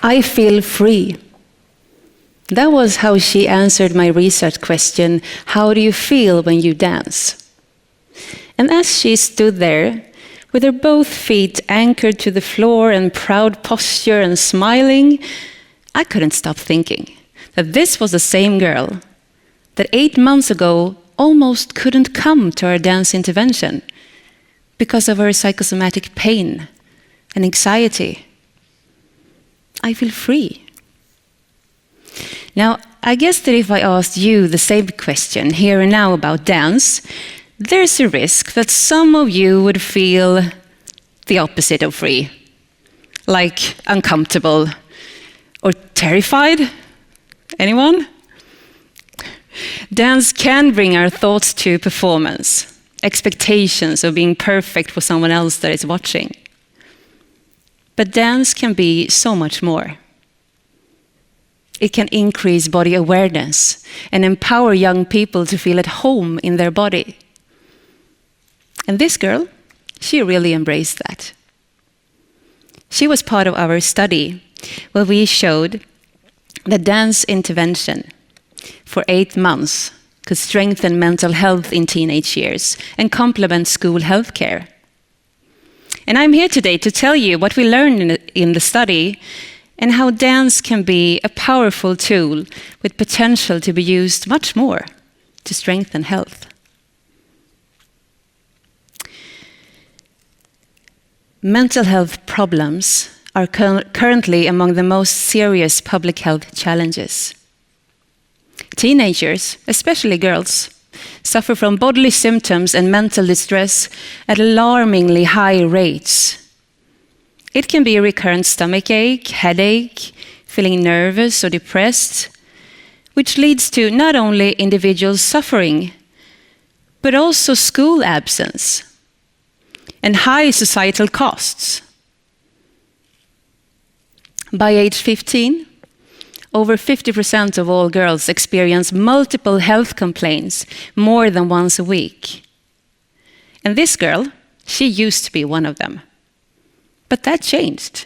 I feel free. That was how she answered my research question, how do you feel when you dance? And as she stood there, with her both feet anchored to the floor and proud posture and smiling, I couldn't stop thinking that this was the same girl that 8 months ago almost couldn't come to our dance intervention because of her psychosomatic pain and anxiety. I feel free. Now, I guess that if I asked you the same question here and now about dance, there's a risk that some of you would feel the opposite of free, like uncomfortable or terrified. Anyone? Dance can bring our thoughts to performance, expectations of being perfect for someone else that is watching. But dance can be so much more. It can increase body awareness and empower young people to feel at home in their body. And this girl, she really embraced that. She was part of our study where we showed that dance intervention for 8 months could strengthen mental health in teenage years and complement school health care. And I'm here today to tell you what we learned in the study and how dance can be a powerful tool with potential to be used much more to strengthen health. Mental health problems are currently among the most serious public health challenges. Teenagers, especially girls, suffer from bodily symptoms and mental distress at alarmingly high rates. It can be a recurrent stomachache, headache, feeling nervous or depressed, which leads to not only individuals suffering, but also school absence and high societal costs. By age 15, over 50% of all girls experience multiple health complaints more than once a week. And this girl, she used to be one of them. But that changed.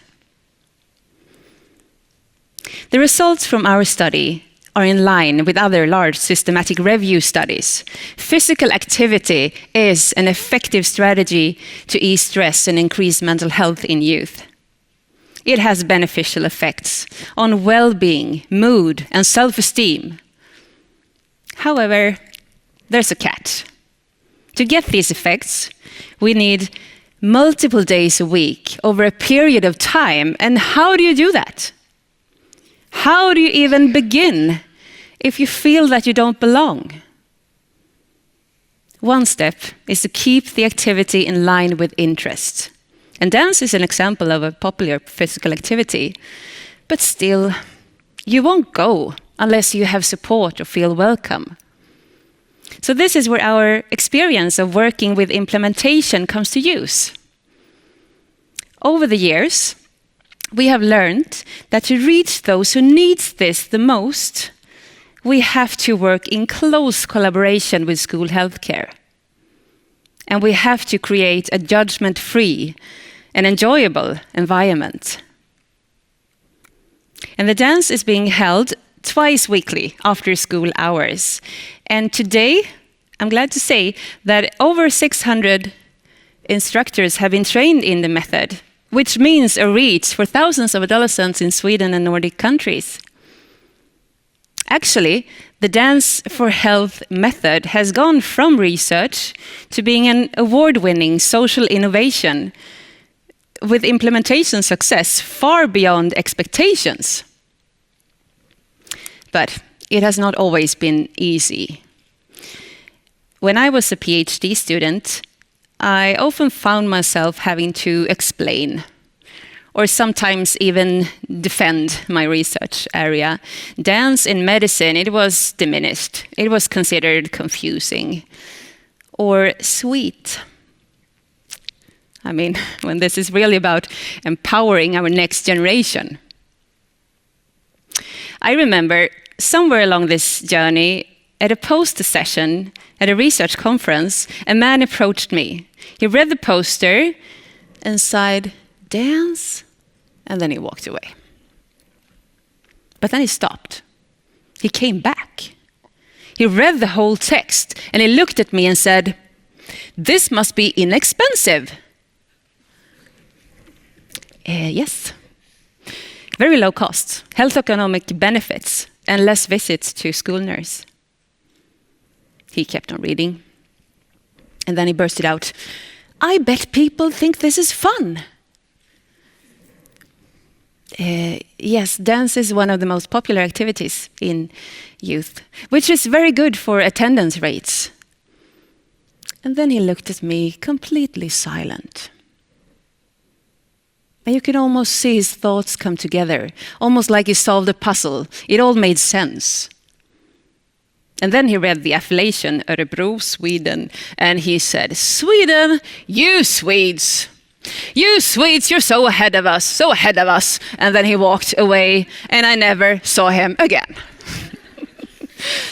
The results from our study are in line with other large systematic review studies. Physical activity is an effective strategy to ease stress and increase mental health in youth. It has beneficial effects on well-being, mood, and self-esteem. However, there's a catch. To get these effects, we need multiple days a week over a period of time. And how do you do that? How do you even begin if you feel that you don't belong? One step is to keep the activity in line with interest. And dance is an example of a popular physical activity. But still, you won't go unless you have support or feel welcome. So this is where our experience of working with implementation comes to use. Over the years, we have learned that to reach those who need this the most, we have to work in close collaboration with school healthcare. And we have to create a judgment-free and enjoyable environment. And the dance is being held twice weekly after school hours. And today, I'm glad to say that over 600 instructors have been trained in the method, which means a reach for thousands of adolescents in Sweden and Nordic countries. Actually, the Dance for Health method has gone from research to being an award-winning social innovation with implementation success far beyond expectations. But it has not always been easy. When I was a PhD student, I often found myself having to explain, or sometimes even defend my research area. Dance in medicine, it was diminished. It was considered confusing or sweet. I mean, when this is really about empowering our next generation. I remember somewhere along this journey, at a poster session at a research conference, a man approached me. He read the poster and sighed, "Dance?" And then he walked away. But then he stopped. He came back. He read the whole text and he looked at me and said, "This must be inexpensive." Yes. Very low cost, health economic benefits, and less visits to school nurse. He kept on reading. And then he bursted out, "I bet people think this is fun." Yes, dance is one of the most popular activities in youth, which is very good for attendance rates. And then he looked at me completely silent. And you could almost see his thoughts come together, almost like he solved a puzzle. It all made sense. And then he read the affiliation, Örebro, Sweden, and he said, "Sweden, you Swedes! You Swedes, you're so ahead of us, so ahead of us." And then he walked away, and I never saw him again.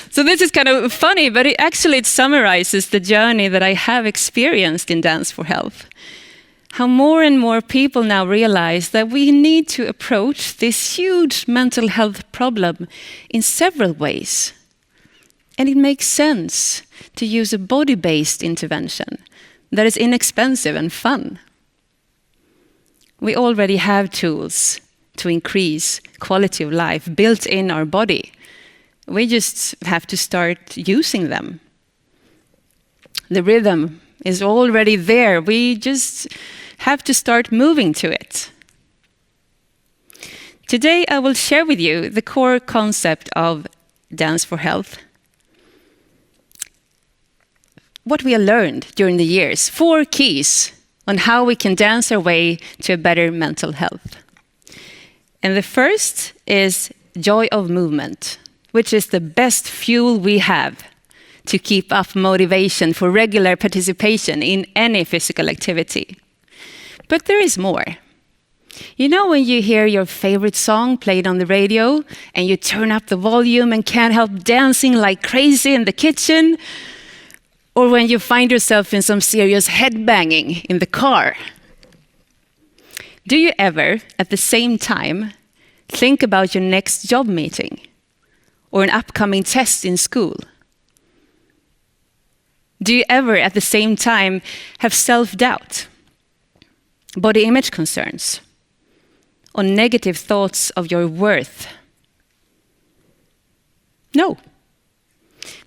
So this is kind of funny, but it summarizes the journey that I have experienced in Dance for Health. How more and more people now realize that we need to approach this huge mental health problem in several ways. And it makes sense to use a body-based intervention that is inexpensive and fun. We already have tools to increase quality of life built in our body. We just have to start using them. The rhythm is already there. We just have to start moving to it. Today I will share with you the core concept of Dance for Health. What we have learned during the years, 4 keys on how we can dance our way to a better mental health. And the first is joy of movement, which is the best fuel we have to keep up motivation for regular participation in any physical activity. But there is more. You know when you hear your favorite song played on the radio and you turn up the volume and can't help dancing like crazy in the kitchen? Or when you find yourself in some serious headbanging in the car? Do you ever, at the same time, think about your next job meeting or an upcoming test in school? Do you ever, at the same time, have self-doubt, body image concerns, or negative thoughts of your worth? No.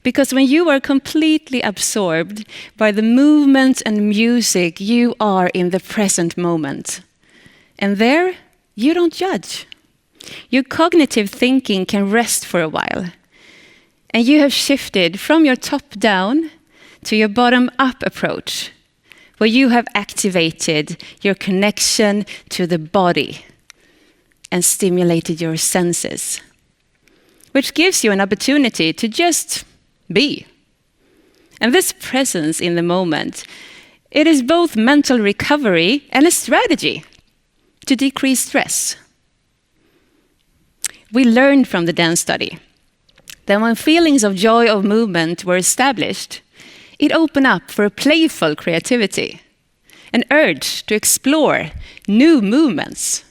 Because when you are completely absorbed by the movement and music, you are in the present moment. And there, you don't judge. Your cognitive thinking can rest for a while. And you have shifted from your top-down to your bottom-up approach, where you have activated your connection to the body and stimulated your senses, which gives you an opportunity to just be. And this presence in the moment, it is both mental recovery and a strategy to decrease stress. We learned from the dance study that when feelings of joy of movement were established, it opened up for a playful creativity, an urge to explore new movements.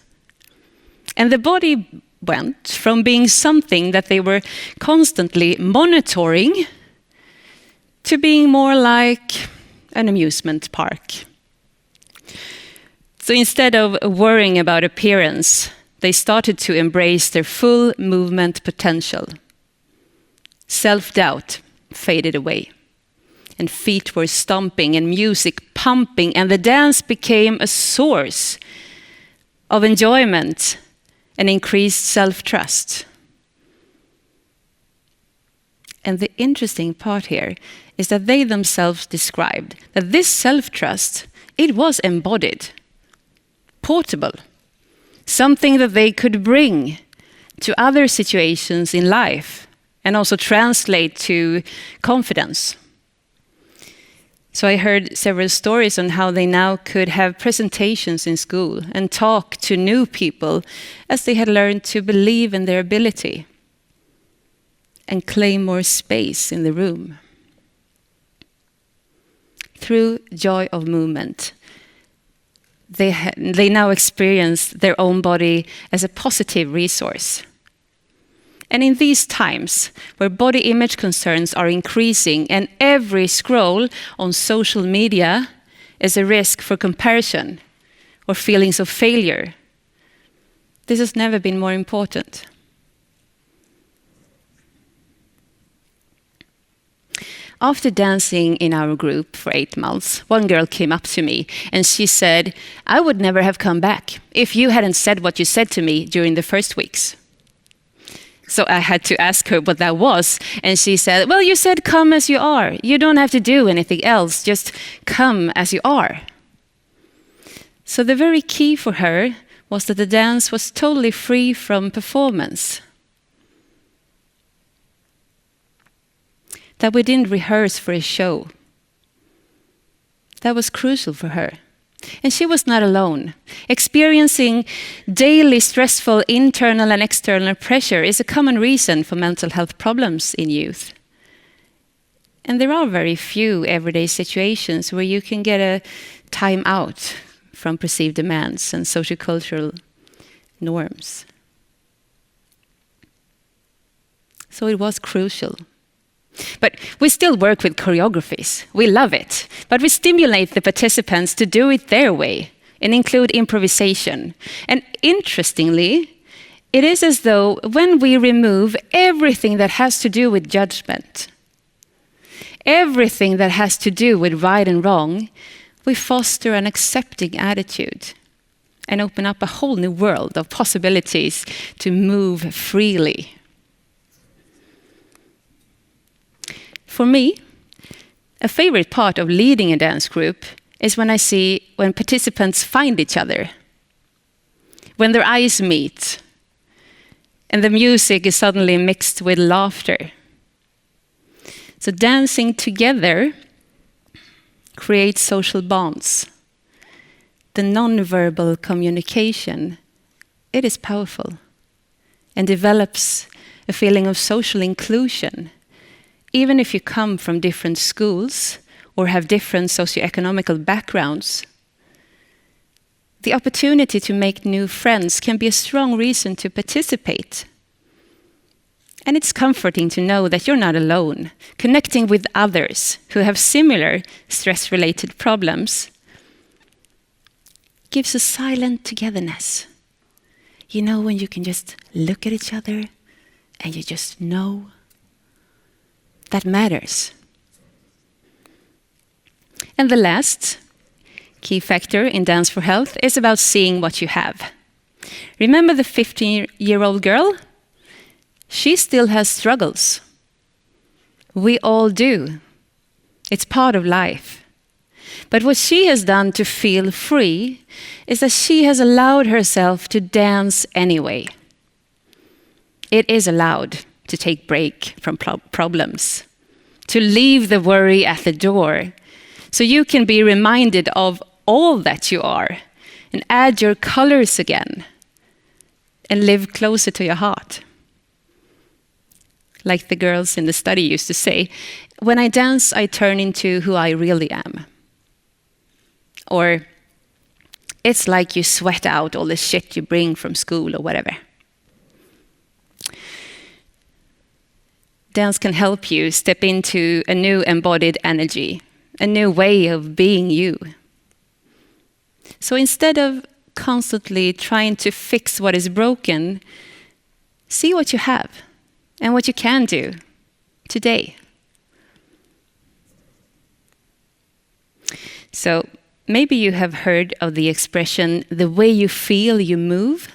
And the body went from being something that they were constantly monitoring to being more like an amusement park. So instead of worrying about appearance, they started to embrace their full movement potential. Self-doubt faded away, and feet were stomping and music pumping, and the dance became a source of enjoyment and increased self-trust. And the interesting part here is that they themselves described that this self-trust, it was embodied, portable, something that they could bring to other situations in life and also translate to confidence. So I heard several stories on how they now could have presentations in school and talk to new people as they had learned to believe in their ability and claim more space in the room. Through joy of movement, they now experience their own body as a positive resource. And in these times, where body image concerns are increasing and every scroll on social media is a risk for comparison or feelings of failure, this has never been more important. After dancing in our group for 8 months, one girl came up to me and she said, "I would never have come back if you hadn't said what you said to me during the first weeks." So I had to ask her what that was, and she said, "Well, you said come as you are. You don't have to do anything else, just come as you are." So the very key for her was that the dance was totally free from performance. That we didn't rehearse for a show. That was crucial for her. And she was not alone. Experiencing daily stressful internal and external pressure is a common reason for mental health problems in youth. And there are very few everyday situations where you can get a time out from perceived demands and sociocultural norms. So it was crucial. But we still work with choreographies. We love it. But we stimulate the participants to do it their way and include improvisation. And interestingly, it is as though when we remove everything that has to do with judgment, everything that has to do with right and wrong, we foster an accepting attitude and open up a whole new world of possibilities to move freely. For me, a favorite part of leading a dance group is when I see when participants find each other, when their eyes meet, and the music is suddenly mixed with laughter. So dancing together creates social bonds. The non-verbal communication, it is powerful and develops a feeling of social inclusion. Even if you come from different schools or have different socioeconomical backgrounds, the opportunity to make new friends can be a strong reason to participate. And it's comforting to know that you're not alone. Connecting with others who have similar stress-related problems gives a silent togetherness. You know, when you can just look at each other and you just know. That matters. And the last key factor in Dance for Health is about seeing what you have. Remember the 15-year-old girl? She still has struggles. We all do. It's part of life. But what she has done to feel free is that she has allowed herself to dance anyway. It is allowed to take break from problems, to leave the worry at the door, so you can be reminded of all that you are and add your colors again and live closer to your heart. Like the girls in the study used to say, when I dance, I turn into who I really am. Or it's like you sweat out all the shit you bring from school or whatever. Dance can help you step into a new embodied energy, a new way of being you. So instead of constantly trying to fix what is broken, see what you have and what you can do today. So maybe you have heard of the expression, the way you feel, you move.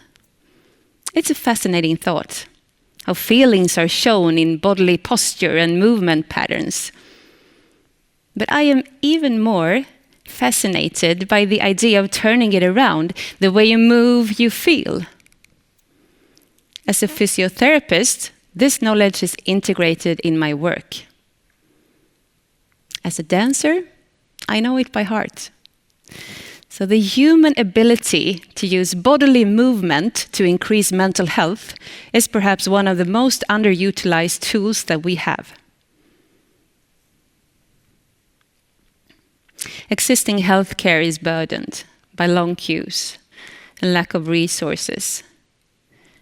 It's a fascinating thought. How feelings are shown in bodily posture and movement patterns. But I am even more fascinated by the idea of turning it around. The way you move, you feel. As a physiotherapist, this knowledge is integrated in my work. As a dancer, I know it by heart. So the human ability to use bodily movement to increase mental health is perhaps one of the most underutilized tools that we have. Existing healthcare is burdened by long queues and lack of resources.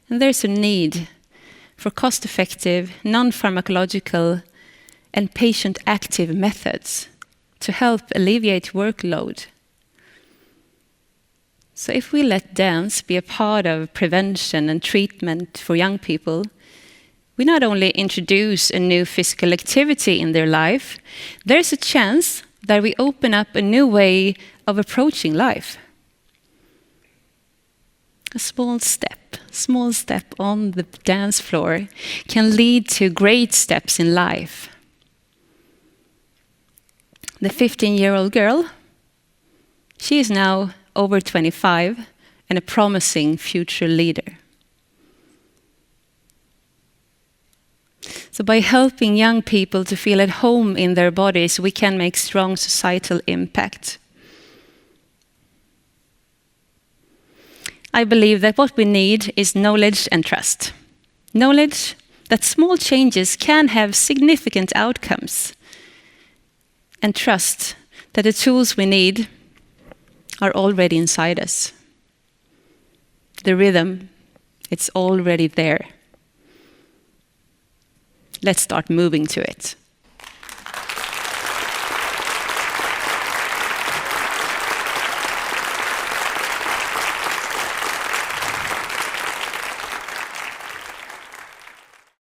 And there's a need for cost-effective, non-pharmacological, and patient-active methods to help alleviate workload. So if we let dance be a part of prevention and treatment for young people, we not only introduce a new physical activity in their life, there's a chance that we open up a new way of approaching life. A small step on the dance floor can lead to great steps in life. The 15-year-old girl, she is now over 25 and a promising future leader. So by helping young people to feel at home in their bodies, we can make strong societal impact. I believe that what we need is knowledge and trust. Knowledge that small changes can have significant outcomes. And trust that the tools we need are already inside us. The rhythm, it's already there. Let's start moving to it.